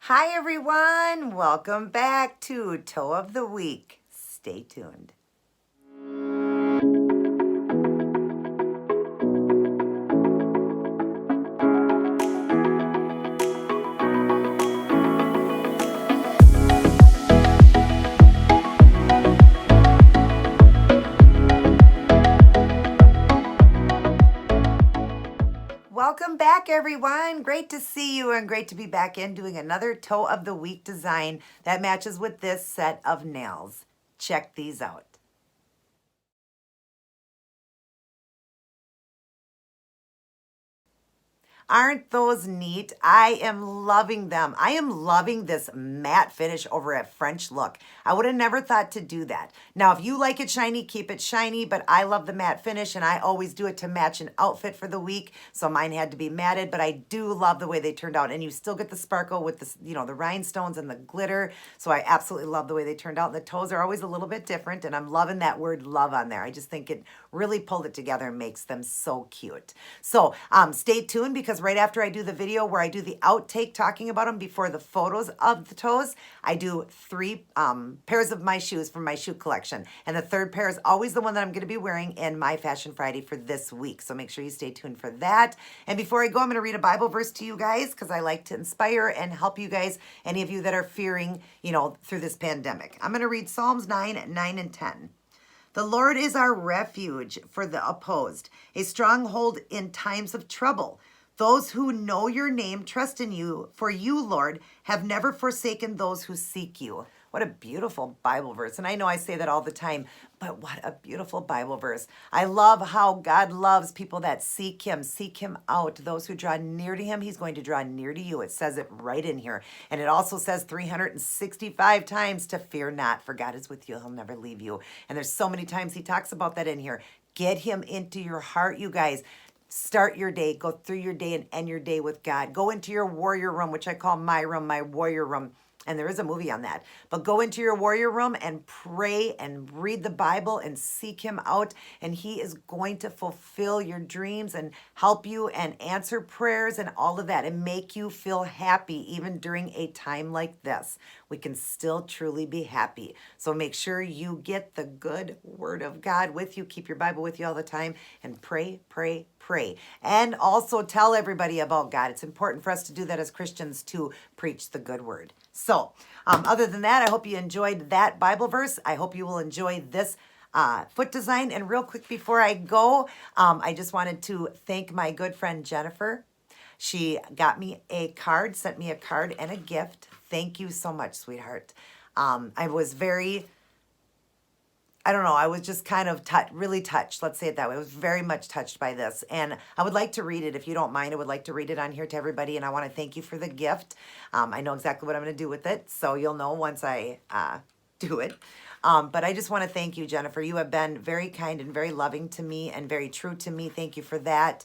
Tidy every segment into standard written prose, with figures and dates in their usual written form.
Hi everyone, welcome back to Toe of the Week. Stay tuned. Welcome back, everyone. Great to see you and great to be back in doing another Toe of the Week design that matches with this set of nails. Check these out. Aren't those neat? I am loving them. I am loving this matte finish over at French Look. I would have never thought to do that. Now, if you like it shiny, keep it shiny, but I love the matte finish and I always do it to match an outfit for the week. So mine had to be matted, but I do love the way they turned out. And you still get the sparkle with the, the rhinestones and the glitter. So I absolutely love the way they turned out. And the toes are always a little bit different and I'm loving that word love on there. I just think it really pulled it together and makes them so cute. So stay tuned because right after I do the video where I do the outtake talking about them before the photos of the toes, I do 3 pairs of my shoes from my shoe collection. And the third pair is always the one that I'm going to be wearing in my Fashion Friday for this week. So make sure you stay tuned for that. And before I go, I'm going to read a Bible verse to you guys because I like to inspire and help you guys, any of you that are fearing, through this pandemic. I'm going to read Psalms 9 and 10. The Lord is our refuge for the opposed, a stronghold in times of trouble. Those who know your name trust in you, for you, Lord, have never forsaken those who seek you. What a beautiful Bible verse. And I know I say that all the time, but what a beautiful Bible verse. I love how God loves people that seek him out. Those who draw near to him, he's going to draw near to you. It says it right in here. And it also says 365 times to fear not, for God is with you. He'll never leave you. And there's so many times he talks about that in here. Get him into your heart, you guys. Start your day, go through your day and end your day with God. Go into your warrior room, which I call my room, my warrior room. And there is a movie on that. But go into your warrior room and pray and read the Bible and seek him out. And he is going to fulfill your dreams and help you and answer prayers and all of that and make you feel happy even during a time like this. We can still truly be happy. So make sure you get the good word of God with you. Keep your Bible with you all the time and pray, pray, pray. And also tell everybody about God. It's important for us to do that as Christians to preach the good word. So other than that, I hope you enjoyed that Bible verse. I hope you will enjoy this foot design. And real quick before I go, I just wanted to thank my good friend Jennifer. She got me a card, sent me a card and a gift. Thank you so much, sweetheart. I was I was just kind of really touched. Let's say it that way. I was very much touched by this. And I would like to read it. If you don't mind, I would like to read it on here to everybody. And I want to thank you for the gift. I know exactly what I'm going to do with it. So you'll know once I do it. But I just want to thank you, Jennifer. You have been very kind and very loving to me and very true to me. Thank you for that.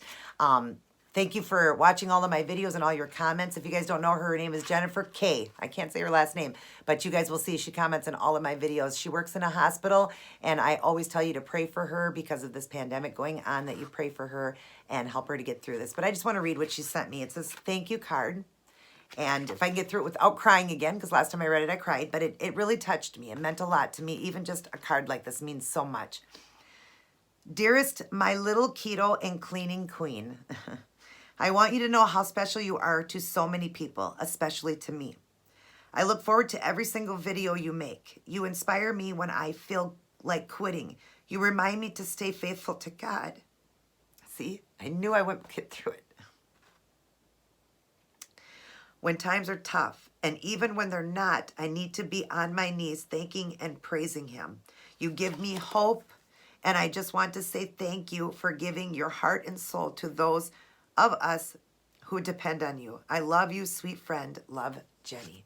Thank you for watching all of my videos and all your comments. If you guys don't know her name is Jennifer K. I can't say her last name, but you guys will see she comments on all of my videos. She works in a hospital, and I always tell you to pray for her because of this pandemic going on, that you pray for her and help her to get through this. But I just want to read what she sent me. It says, thank you card. And if I can get through it without crying again, because last time I read it, I cried, but it really touched me. It meant a lot to me. Even just a card like this means so much. Dearest, my little keto and cleaning queen. I want you to know how special you are to so many people, especially to me. I look forward to every single video you make. You inspire me when I feel like quitting. You remind me to stay faithful to God. See, I knew I wouldn't get through it. When times are tough, and even when they're not, I need to be on my knees thanking and praising him. You give me hope, and I just want to say thank you for giving your heart and soul to those of us who depend on you. I love you, sweet friend. Love, Jenny.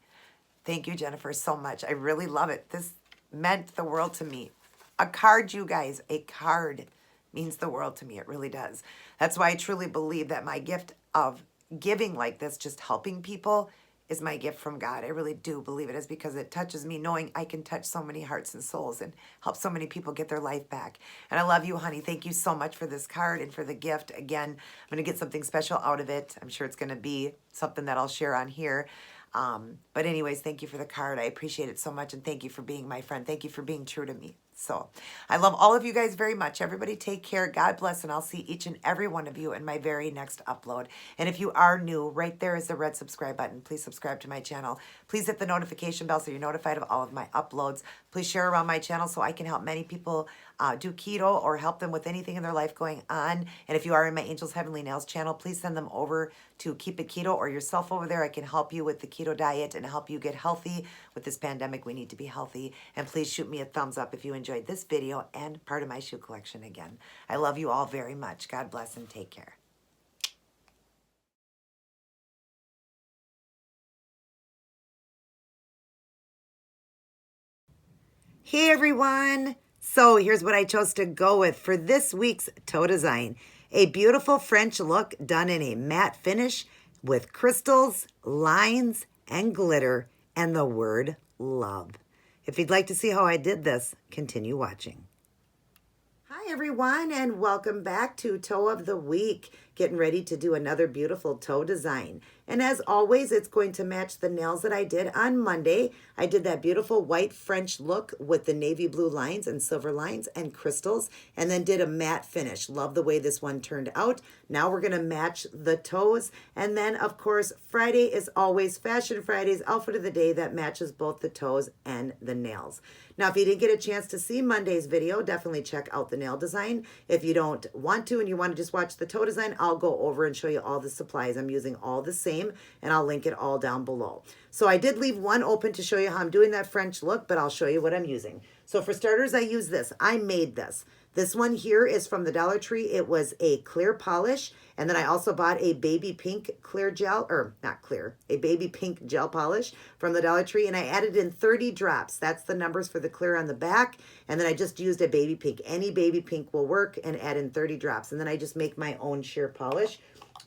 Thank you, Jennifer, so much. I really love it. This meant the world to me. A card, you guys, a card means the world to me. It really does. That's why I truly believe that my gift of giving like this, just helping people, is my gift from God. I really do believe it is, because it touches me knowing I can touch so many hearts and souls and help so many people get their life back. And I love you, honey. Thank you so much for this card and for the gift. Again, I'm going to get something special out of it. I'm sure it's going to be something that I'll share on here. But anyways, thank you for the card. I appreciate it so much, and thank you for being my friend. Thank you for being true to me. So I love all of you guys very much. Everybody take care. God bless, and I'll see each and every one of you in my very next upload. And if you are new, right there is the red subscribe button. Please subscribe to my channel. Please hit the notification bell so you're notified of all of my uploads. Please share around my channel so I can help many people do keto or help them with anything in their life going on. And if you are in my Angels Heavenly Nails channel, please send them over to Keep It Keto or yourself over there. I can help you with the keto diet and help you get healthy. With this pandemic, we need to be healthy. And please shoot me a thumbs up if you enjoyed this video and part of my shoe collection again. I love you all very much. God bless and take care. Hey everyone! So here's what I chose to go with for this week's toe design. A beautiful French look done in a matte finish with crystals, lines, and glitter, and the word love. If you'd like to see how I did this, continue watching. Hi everyone, and welcome back to Toe of the Week. Getting ready to do another beautiful toe design. And as always, it's going to match the nails that I did on Monday. I did that beautiful white French look with the navy blue lines and silver lines and crystals, and then did a matte finish. Love the way this one turned out. Now we're going to match the toes. And then, of course, Friday is always Fashion Friday's outfit of the day that matches both the toes and the nails. Now, if you didn't get a chance to see Monday's video, definitely check out the nail design. If you don't want to and you want to just watch the toe design, I'll go over and show you all the supplies. I'm using all the same, and I'll link it all down below. So I did leave one open to show you how I'm doing that French look, but I'll show you what I'm using. So for starters, I use this. I made this. This one here is from the Dollar Tree. It was a clear polish, and then I also bought a baby pink clear gel, or not clear, a baby pink gel polish from the Dollar Tree, and I added in 30 drops. That's the numbers for the clear on the back, and then I just used a baby pink. Any baby pink will work, and add in 30 drops, and then I just make my own sheer polish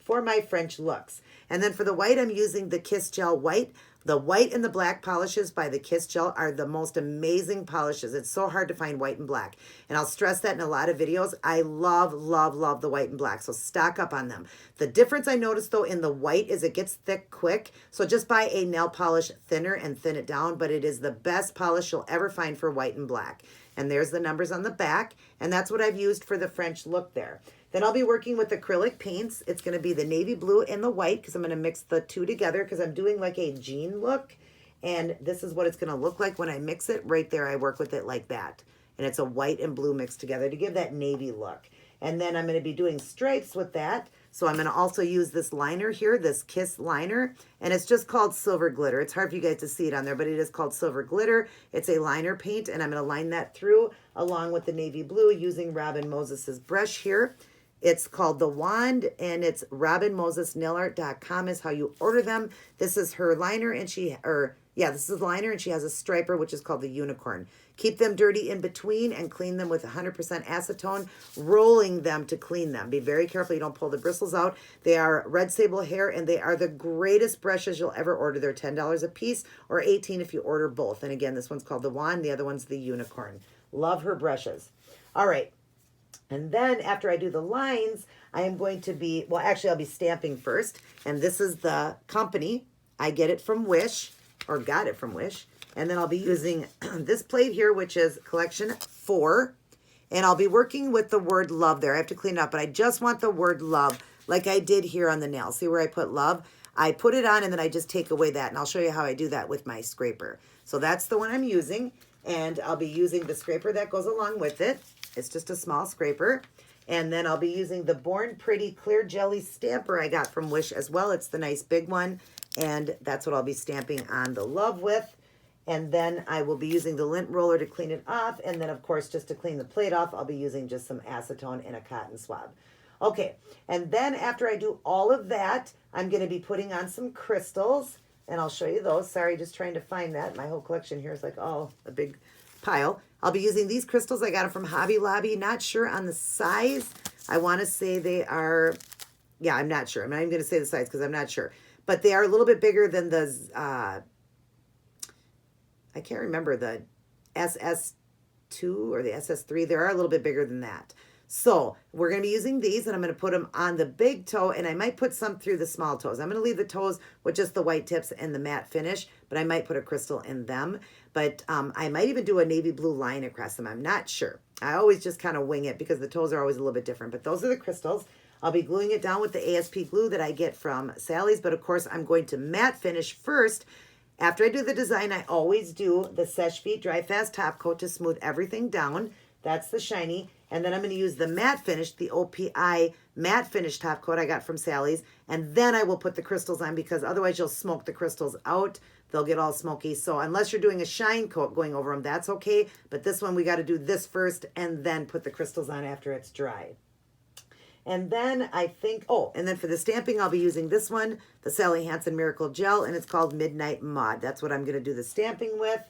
for my French looks. And then for the white, I'm using the Kiss Gel White. The white and the black polishes by the Kiss Gel are the most amazing polishes. It's so hard to find white and black. And I'll stress that in a lot of videos. I love, love, love the white and black. So stock up on them. The difference I noticed though in the white is it gets thick quick. So just buy a nail polish thinner and thin it down. But it is the best polish you'll ever find for white and black. And there's the numbers on the back. And that's what I've used for the French look there. Then I'll be working with acrylic paints. It's going to be the navy blue and the white because I'm going to mix the two together because I'm doing like a jean look. And this is what it's going to look like when I mix it. Right there, I work with it like that. And it's a white and blue mixed together to give that navy look. And then I'm going to be doing stripes with that. So I'm going to also use this liner here, this Kiss liner. And it's just called Silver Glitter. It's hard for you guys to see it on there, but it is called Silver Glitter. It's a liner paint, and I'm going to line that through along with the navy blue using Robin Moses's brush here. It's called The Wand, and it's robinmosesnailart.com is how you order them. This is her liner, and this is liner, and she has a striper, which is called the Unicorn. Keep them dirty in between and clean them with 100% acetone, rolling them to clean them. Be very careful you don't pull the bristles out. They are red sable hair, and they are the greatest brushes you'll ever order. They're $10 a piece or $18 if you order both. And again, this one's called The Wand. The other one's the Unicorn. Love her brushes. All right. And then after I do the lines, I am going to be, well, actually I'll be stamping first. And this is the company. I get it from Wish, or got it from Wish. And then I'll be using this plate here, which is collection 4. And I'll be working with the word love there. I have to clean it up, but I just want the word love like I did here on the nail. See where I put love? I put it on and then I just take away that. And I'll show you how I do that with my scraper. So that's the one I'm using. And I'll be using the scraper that goes along with it. It's just a small scraper. And then I'll be using the Born Pretty Clear Jelly Stamper I got from Wish as well. It's the nice big one. And that's what I'll be stamping on the love with. And then I will be using the lint roller to clean it off. And then, of course, just to clean the plate off, I'll be using just some acetone and a cotton swab. Okay, and then after I do all of that, I'm going to be putting on some crystals. And I'll show you those. Sorry, just trying to find that. My whole collection here is like all a big pile. I'll be using these crystals. I got them from Hobby Lobby. Not sure on the size. I want to say they are, yeah, I'm not sure. I'm not even going to say the size because I'm not sure. But they are a little bit bigger than the, I can't remember, the SS2 or the SS3. They are a little bit bigger than that. So we're going to be using these, and I'm going to put them on the big toe, and I might put some through the small toes. I'm going to leave the toes with just the white tips and the matte finish, but I might put a crystal in them. But I might even do a navy blue line across them. I'm not sure. I always just kind of wing it because the toes are always a little bit different. But those are the crystals. I'll be gluing it down with the ASP glue that I get from Sally's. But of course, I'm going to matte finish first. After I do the design, I always do the Seche Vite Dry Fast top coat to smooth everything down. That's the shiny. And then I'm going to use the matte finish, the OPI Matte Finish top coat I got from Sally's. And then I will put the crystals on because otherwise you'll smoke the crystals out. They'll get all smoky. So unless you're doing a shine coat going over them, that's okay. But this one, we got to do this first and then put the crystals on after it's dry. And then I think, oh, and then for the stamping, I'll be using this one, the Sally Hanson Miracle Gel, and it's called Midnight Mod. That's what I'm going to do the stamping with.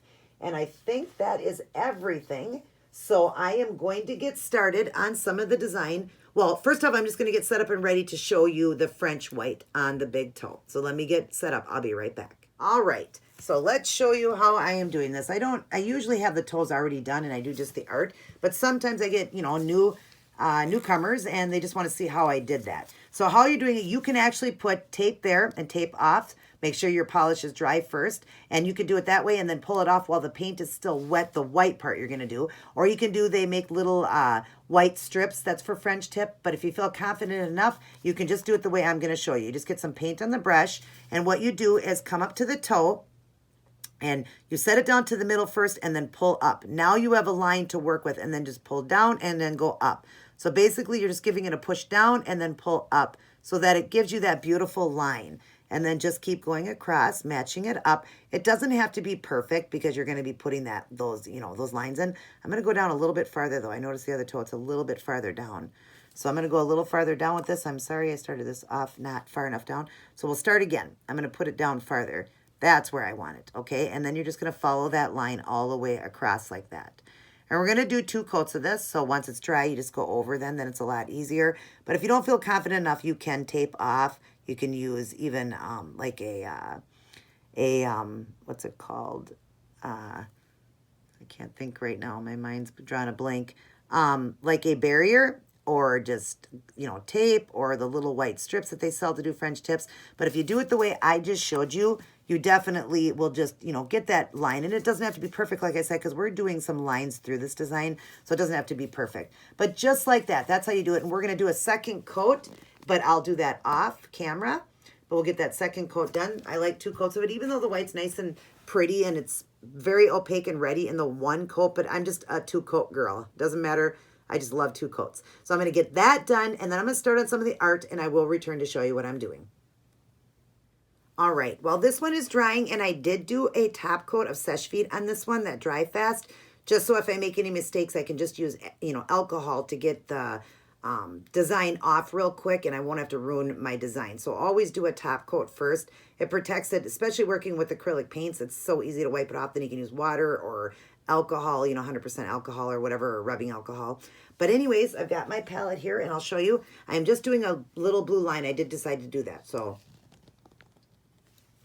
And I think that is everything. So I am going to get started on some of the design. Well, first off, I'm just going to get set up and ready to show you the French white on the big toe. So let me get set up. I'll be right back. All right. So let's show you how I am doing this. I usually have the toes already done and I do just the art, but sometimes I get, newcomers and they just want to see how I did that. So how you're doing it, you can actually put tape there and tape off. Make sure your polish is dry first, and you can do it that way and then pull it off while the paint is still wet, the white part you're going to do. Or you can do, they make little white strips, that's for French tip, but if you feel confident enough, you can just do it the way I'm going to show you. You just get some paint on the brush, and what you do is come up to the toe, and you set it down to the middle first and then pull up. Now you have a line to work with, and then just pull down and then go up. So basically you're just giving it a push down and then pull up so that it gives you that beautiful line. And then just keep going across, matching it up. It doesn't have to be perfect because you're going to be putting those lines in. I'm going to go down a little bit farther though. I noticed the other toe, it's a little bit farther down. So I'm going to go a little farther down with this. I'm sorry I started this off not far enough down. So we'll start again. I'm going to put it down farther. That's where I want it, okay? And then you're just going to follow that line all the way across like that. And we're going to do 2 coats of this. So once it's dry, you just go over then it's a lot easier. But if you don't feel confident enough, you can tape off. You can use even like what's it called? I can't think right now. My mind's drawing a blank. Like a barrier, or just, tape, or the little white strips that they sell to do French tips. But if you do it the way I just showed you, you definitely will just, get that line. And it doesn't have to be perfect, like I said, because we're doing some lines through this design, so it doesn't have to be perfect. But just like that, that's how you do it. And we're going to do a second coat, but I'll do that off camera. But we'll get that second coat done. I like 2 coats of it, even though the white's nice and pretty and it's very opaque and ready in the 1 coat, but I'm just a 2-coat girl. Doesn't matter. I just love 2 coats. So I'm going to get that done, and then I'm going to start on some of the art, and I will return to show you what I'm doing. All right, well, this one is drying, and I did do a top coat of Seche Vite on this one, that dry fast, just so if I make any mistakes, I can just use, alcohol to get the design off real quick, and I won't have to ruin my design. So always do a top coat first. It protects it, especially working with acrylic paints. It's so easy to wipe it off. Then you can use water or alcohol, 100% alcohol or whatever, or rubbing alcohol. But anyways, I've got my palette here, and I'll show you. I'm just doing a little blue line. I did decide to do that, so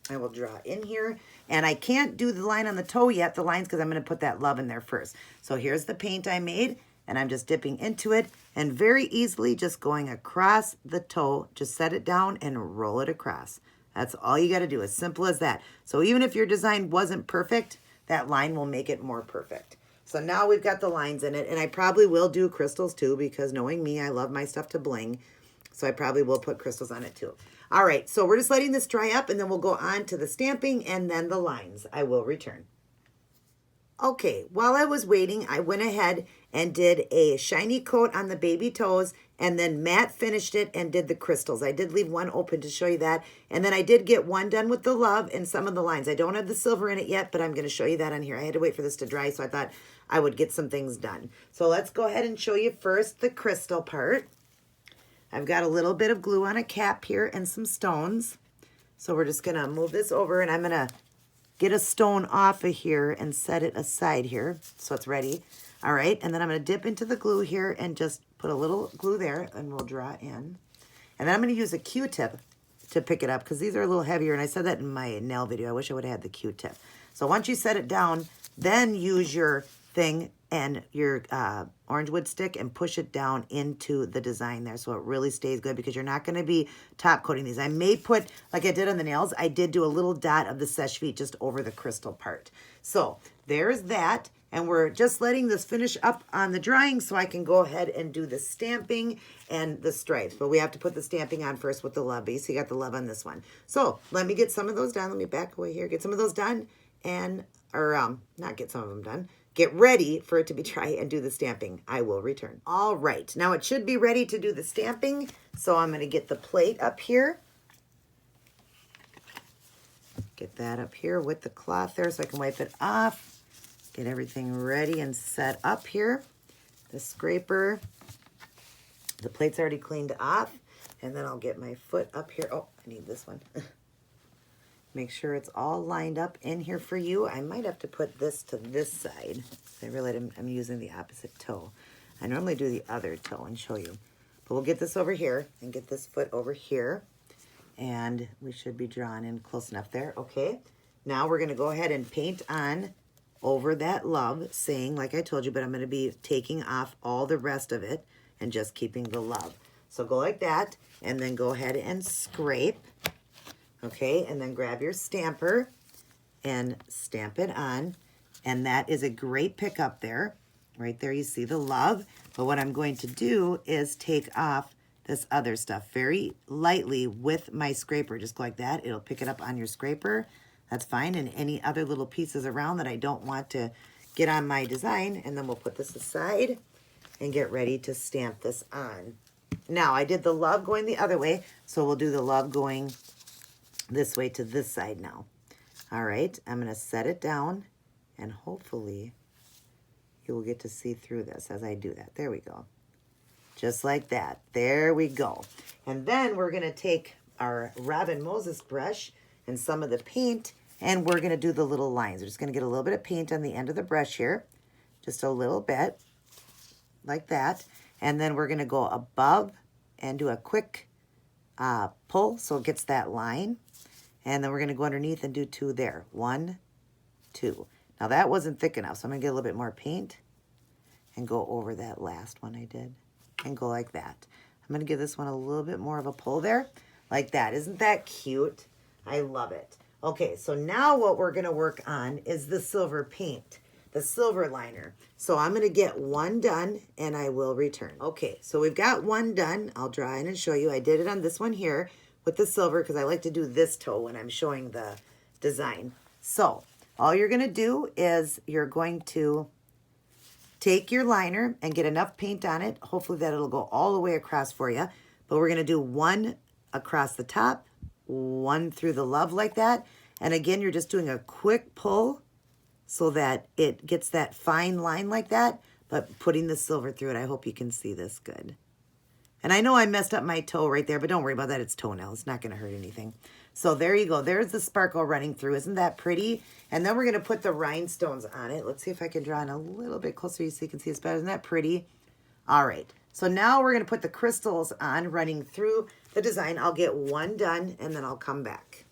I will draw in here. And I can't do the line on the toe yet, the lines, because I'm going to put that love in there first. So here's the paint I made, and I'm just dipping into it and very easily just going across the toe. Just set it down and roll it across. That's all you got to do. As simple as that. So even if your design wasn't perfect, that line will make it more perfect. So now we've got the lines in it, and I probably will do crystals too, because knowing me, I love my stuff to bling. So I probably will put crystals on it too. All right, so we're just letting this dry up, and then we'll go on to the stamping and then the lines. I will return. Okay, while I was waiting, I went ahead and did a shiny coat on the baby toes, and then matte finished it and did the crystals. I did leave one open to show you that. And then I did get one done with the love and some of the lines. I don't have the silver in it yet, but I'm going to show you that on here. I had to wait for this to dry, so I thought I would get some things done. So let's go ahead and show you first the crystal part. I've got a little bit of glue on a cap here and some stones. So we're just going to move this over, and I'm going to get a stone off of here and set it aside here so it's ready. All right, and then I'm going to dip into the glue here and just put a little glue there, and we'll draw in. And then I'm going to use a Q-tip to pick it up, because these are a little heavier, and I said that in my nail video. I wish I would have had the Q-tip. So once you set it down, then use your thing and your orange wood stick and push it down into the design there so it really stays good, because you're not going to be top coating these. I may put, like I did on the nails, I did do a little dot of the Seche Vite just over the crystal part. So there's that. And we're just letting this finish up on the drying so I can go ahead and do the stamping and the stripes. But we have to put the stamping on first with the love base. So you got the love on this one. So let me get some of those done. Let me back away here. Get some of those done and, or not get some of them done. Get ready for it to be dry and do the stamping. I will return. All right. Now it should be ready to do the stamping. So I'm going to get the plate up here. Get that up here with the cloth there so I can wipe it off. Get everything ready and set up here. The scraper. The plate's already cleaned off. And then I'll get my foot up here. Oh, I need this one. Make sure it's all lined up in here for you. I might have to put this to this side. I realize I'm using the opposite toe. I normally do the other toe and show you. But we'll get this over here and get this foot over here. And we should be drawn in close enough there. Okay. Now we're going to go ahead and paint on over that love, saying, like I told you, but I'm going to be taking off all the rest of it and just keeping the love. So go like that, and then go ahead and scrape, okay, and then grab your stamper and stamp it on, and that is a great pickup there. Right there you see the love, but what I'm going to do is take off this other stuff very lightly with my scraper. Just go like that. It'll pick it up on your scraper. That's fine. And any other little pieces around that I don't want to get on my design. And then we'll put this aside and get ready to stamp this on. Now, I did the love going the other way, so we'll do the love going this way to this side now. All right, I'm going to set it down, and hopefully you will get to see through this as I do that. There we go. Just like that. There we go. And then we're going to take our Robin Moses brush and some of the paint, and we're going to do the little lines. We're just going to get a little bit of paint on the end of the brush here, just a little bit, like that. And then we're going to go above and do a quick pull so it gets that line. And then we're going to go underneath and do 2 there. 1, 2. Now that wasn't thick enough, so I'm going to get a little bit more paint and go over that last one I did and go like that. I'm going to give this one a little bit more of a pull there, like that. Isn't that cute? I love it. Okay, so now what we're going to work on is the silver paint, the silver liner. So I'm going to get one done and I will return. Okay, so we've got one done. I'll draw in and show you. I did it on this one here with the silver because I like to do this toe when I'm showing the design. So all you're going to do is you're going to take your liner and get enough paint on it. Hopefully that it'll go all the way across for you. But we're going to do one across the top, one through the love like that. And again, you're just doing a quick pull so that it gets that fine line like that, but putting the silver through it. I hope you can see this good. And I know I messed up my toe right there, but don't worry about that. It's toenail. It's not going to hurt anything. So there you go. There's the sparkle running through. Isn't that pretty? And then we're going to put the rhinestones on it. Let's see if I can draw in a little bit closer so you can see it's better. Isn't that pretty? All right. So now we're going to put the crystals on running through the design. I'll get one done and then I'll come back.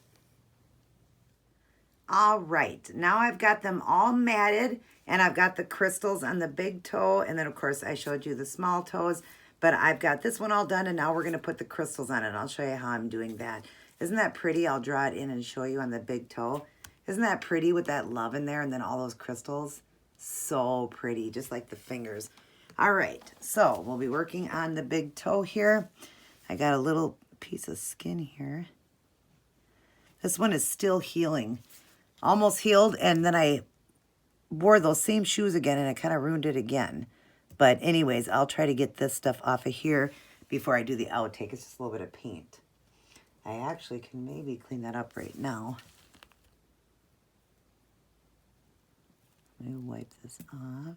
All right. Now I've got them all matted and I've got the crystals on the big toe. And then of course I showed you the small toes, but I've got this one all done and now we're going to put the crystals on it. I'll show you how I'm doing that. Isn't that pretty? I'll draw it in and show you on the big toe. Isn't that pretty with that love in there and then all those crystals? So pretty, just like the fingers. All right, so we'll be working on the big toe here. I got a little piece of skin here. This one is still healing. Almost healed, and then I wore those same shoes again, and I kind of ruined it again. But anyways, I'll try to get this stuff off of here before I do the outtake. It's just a little bit of paint. I actually can maybe clean that up right now. Let me wipe this off.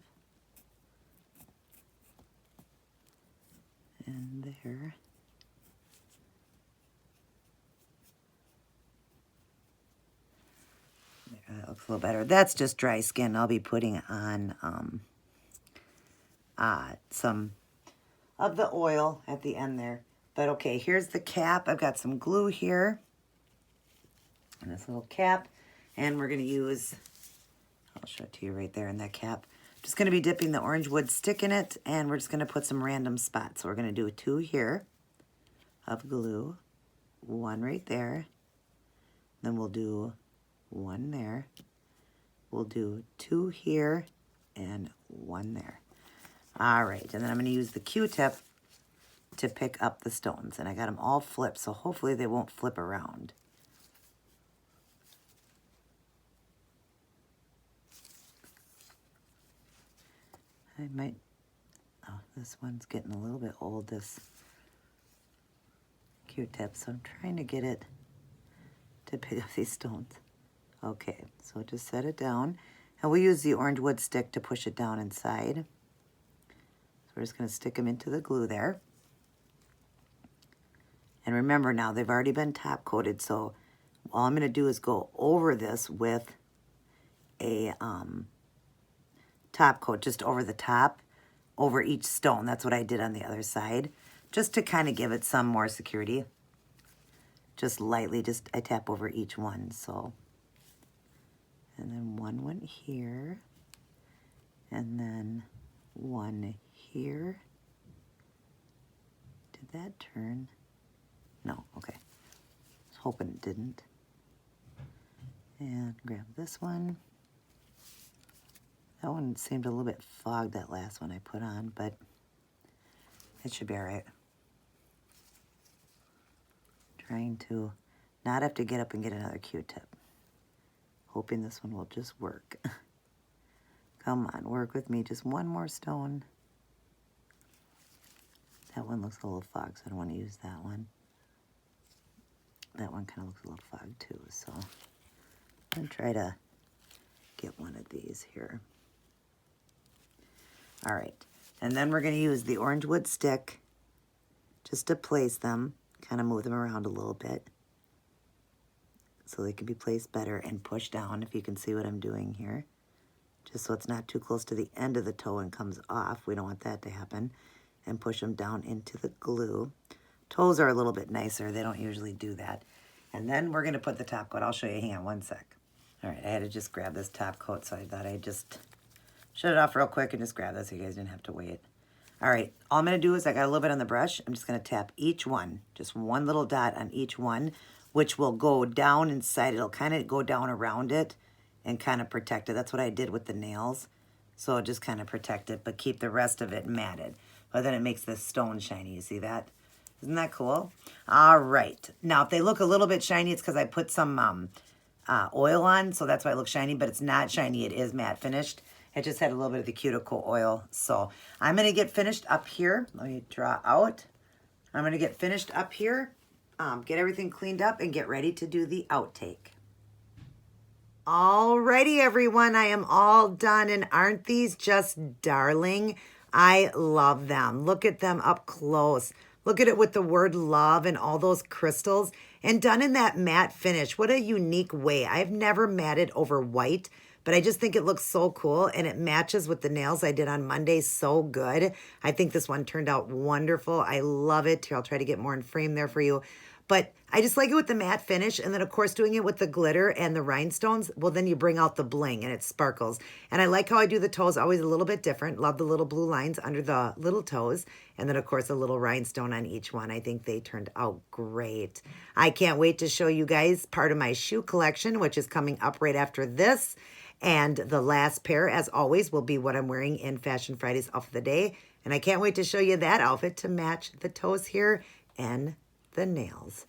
And there. That looks a little better. That's just dry skin. I'll be putting on some of the oil at the end there. But okay, here's the cap. I've got some glue here. And this little cap. And we're going to use, I'll show it to you right there in that cap. Just going to be dipping the orange wood stick in it, and we're just going to put some random spots. So we're going to do 2 here of glue, 1 right there, then we'll do 1 there, we'll do 2 here, and 1 there. All right, and then I'm going to use the Q-tip to pick up the stones, and I got them all flipped, so hopefully they won't flip around. I might, oh, this one's getting a little bit old, this Q-tip, so I'm trying to get it to pick up these stones. Okay, so just set it down, and we'll use the orange wood stick to push it down inside. So we're just going to stick them into the glue there. And remember now, they've already been top coated, so all I'm going to do is go over this with a top coat, just over the top, over each stone. That's what I did on the other side, just to kind of give it some more security. Just lightly, just I tap over each one, so. And then 1 went here, and then 1 here. Did that turn? No, okay. I was hoping it didn't. And grab this one. That one seemed a little bit fogged, that last one I put on, but it should be all right. Trying to not have to get up and get another Q-tip. Hoping this one will just work. Come on, work with me. Just 1 more stone. That one looks a little fogged, so I don't want to use that one. That one kind of looks a little fogged too, so I'm going to try to get one of these here. All right, and then we're going to use the orange wood stick just to place them, kind of move them around a little bit so they can be placed better, and push down, if you can see what I'm doing here, just so it's not too close to the end of the toe and comes off. We don't want that to happen. And push them down into the glue. Toes are a little bit nicer. They don't usually do that. And then we're going to put the top coat. I'll show you. Hang on 1 sec. All right, I had to just grab this top coat, so I thought I'd just shut it off real quick and just grab this so you guys didn't have to wait. All right, all I'm going to do is I got a little bit on the brush. I'm just going to tap each one, just 1 little dot on each one, which will go down inside. It'll kind of go down around it and kind of protect it. That's what I did with the nails. So it'll just kind of protect it, but keep the rest of it matted. But then it makes this stone shiny. You see that? Isn't that cool? All right. Now, if they look a little bit shiny, it's because I put some oil on, so that's why it looks shiny, but it's not shiny. It is matte finished. It just had a little bit of the cuticle oil. So I'm going to get finished up here. Let me draw out. I'm going to get finished up here, get everything cleaned up, and get ready to do the outtake. Alrighty, everyone. I am all done, and aren't these just darling? I love them. Look at them up close. Look at it with the word love and all those crystals, and done in that matte finish. What a unique way. I've never matted over white, but I just think it looks so cool, and it matches with the nails I did on Monday so good. I think this one turned out wonderful. I love it. Here, I'll try to get more in frame there for you. But I just like it with the matte finish, and then of course doing it with the glitter and the rhinestones, well then you bring out the bling and it sparkles. And I like how I do the toes always a little bit different. Love the little blue lines under the little toes, and then of course a little rhinestone on each one. I think they turned out great. I can't wait to show you guys part of my shoe collection, which is coming up right after this. And the last pair, as always, will be what I'm wearing in Fashion Friday's Outfit of the Day. And I can't wait to show you that outfit to match the toes here and the nails.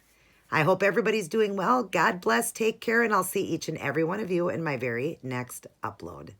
I hope everybody's doing well. God bless, take care, and I'll see each and every one of you in my very next upload.